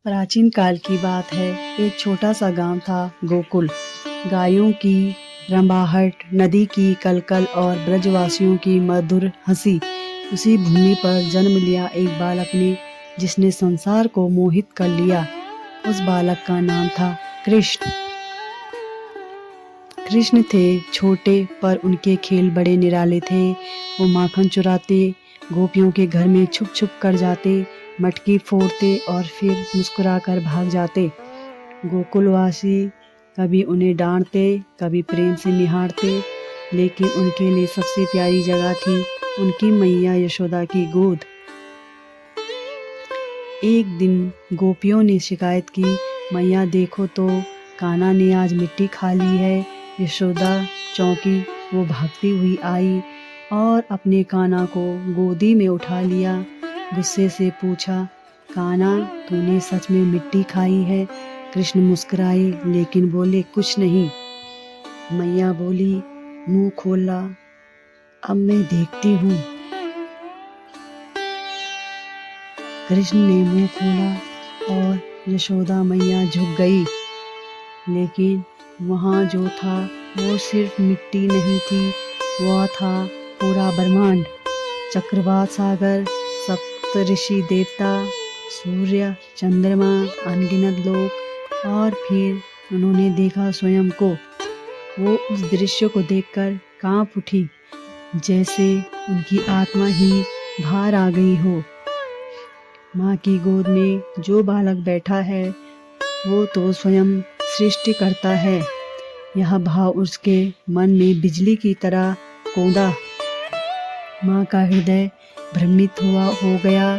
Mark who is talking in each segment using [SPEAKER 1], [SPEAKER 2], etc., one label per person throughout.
[SPEAKER 1] प्राचीन काल की बात है। एक छोटा सा गांव था, गोकुल। गायों की रंबाहट, नदी की कलकल और ब्रजवासियों की मधुर हंसी। उसी भूमि पर जन्म लिया एक बालक ने, जिसने संसार को मोहित कर लिया। उस बालक का नाम था कृष्ण। कृष्ण थे छोटे, पर उनके खेल बड़े निराले थे। वो माखन चुराते, गोपियों के घर में छुप छुप कर जाते, मटकी फोड़ते और फिर मुस्कुराकर भाग जाते। गोकुलवासी कभी उन्हें डांटते, कभी प्रेम से निहारते, लेकिन उनके लिए सबसे प्यारी जगह थी उनकी मैया यशोदा की गोद। एक दिन गोपियों ने शिकायत की, मैया देखो तो, कान्हा ने आज मिट्टी खा ली है। यशोदा चौंकी। वो भागती हुई आई और अपने कान्हा को गोदी में उठा लिया। गुस्से से पूछा, कान्हा, तूने सच में मिट्टी खाई है? कृष्ण मुस्कुराए, लेकिन बोले कुछ नहीं। मैया बोली, मुंह खोला, अब मैं देखती हूँ। कृष्ण ने मुंह खोला और यशोदा मैया झुक गई। लेकिन वहाँ जो था वो सिर्फ मिट्टी नहीं थी, वह था पूरा ब्रह्मांड। चक्रवात सागर, सप्तऋषि देवता, सूर्य, चंद्रमा, अनगिनत लोक। और फिर उन्होंने देखा स्वयं को। वो उस दृश्य को देखकर कांप उठी, जैसे उनकी आत्मा ही बाहर आ गई हो। माँ की गोद में जो बालक बैठा है, वो तो स्वयं सृष्टि करता है। यह भाव उसके मन में बिजली की तरह कूदा। माँ का हृदय भ्रमित हो गया।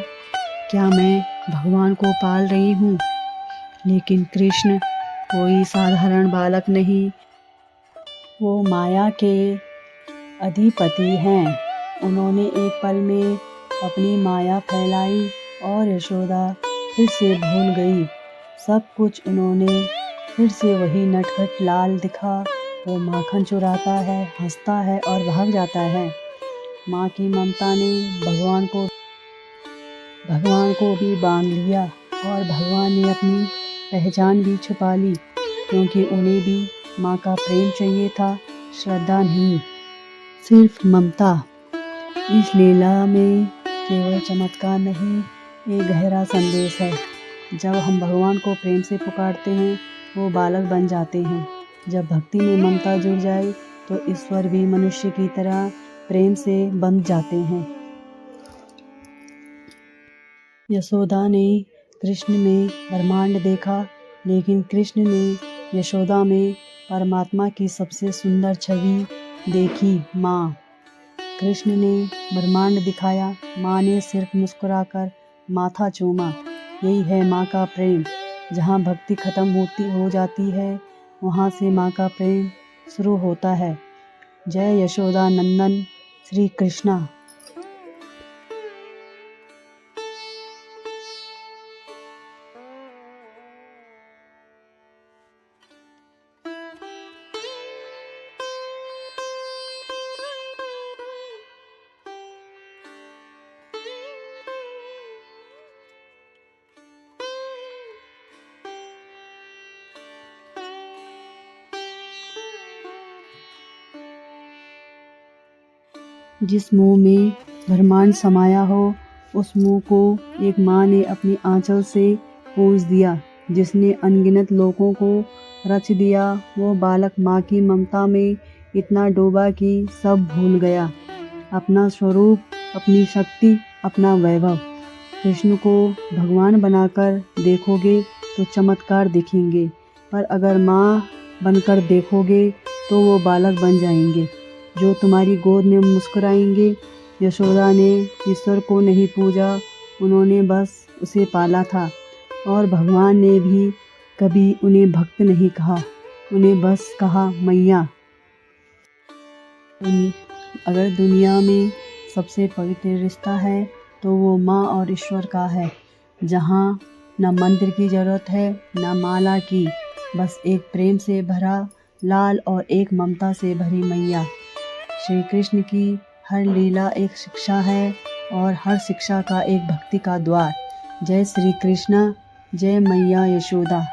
[SPEAKER 1] क्या मैं भगवान को पाल रही हूँ? लेकिन कृष्ण कोई साधारण बालक नहीं, वो माया के अधिपति हैं। उन्होंने एक पल में अपनी माया फैलाई और यशोदा फिर से भूल गई सब कुछ। उन्होंने फिर से वही नटखट लाल दिखा। वो माखन चुराता है, हंसता है और भाग जाता है। माँ की ममता ने भगवान को भी बांध लिया, और भगवान ने अपनी पहचान भी छुपा ली, क्योंकि उन्हें भी माँ का प्रेम चाहिए था, श्रद्धा नहीं, सिर्फ ममता। इस लीला में केवल चमत्कार नहीं, एक गहरा संदेश है। जब हम भगवान को प्रेम से पुकारते हैं, वो बालक बन जाते हैं। जब भक्ति में ममता जुड़ जाए, तो ईश्वर भी मनुष्य की तरह प्रेम से बंध जाते हैं। यशोदा ने कृष्ण में ब्रह्मांड देखा, लेकिन कृष्ण ने यशोदा में परमात्मा की सबसे सुंदर छवि देखी, माँ। कृष्ण ने ब्रह्मांड दिखाया, माँ ने सिर्फ मुस्कुराकर माथा चूमा। यही है माँ का प्रेम। जहाँ भक्ति खत्म हो जाती है, वहाँ से माँ का प्रेम शुरू होता है। जय यशोदा नंदन श्री कृष्णा। जिस मुंह में ब्रह्मांड समाया हो, उस मुंह को एक माँ ने अपनी आंचल से पोंछ दिया। जिसने अनगिनत लोगों को रच दिया, वो बालक माँ की ममता में इतना डूबा कि सब भूल गया, अपना स्वरूप, अपनी शक्ति, अपना वैभव। कृष्ण को भगवान बनाकर देखोगे तो चमत्कार दिखेंगे, पर अगर माँ बनकर देखोगे तो वो बालक बन जाएंगे, जो तुम्हारी गोद में मुस्कुराएंगे। यशोदा ने ईश्वर को नहीं पूजा, उन्होंने बस उसे पाला था। और भगवान ने भी कभी उन्हें भक्त नहीं कहा, उन्हें बस कहा मैया। अगर दुनिया में सबसे पवित्र रिश्ता है, तो वो माँ और ईश्वर का है, जहाँ न मंदिर की ज़रूरत है, न माला की, बस एक प्रेम से भरा लाल और एक ममता से भरी मैया। श्री कृष्ण की हर लीला एक शिक्षा है, और हर शिक्षा का एक भक्ति का द्वार। जय श्री कृष्ण। जय मैया यशोदा।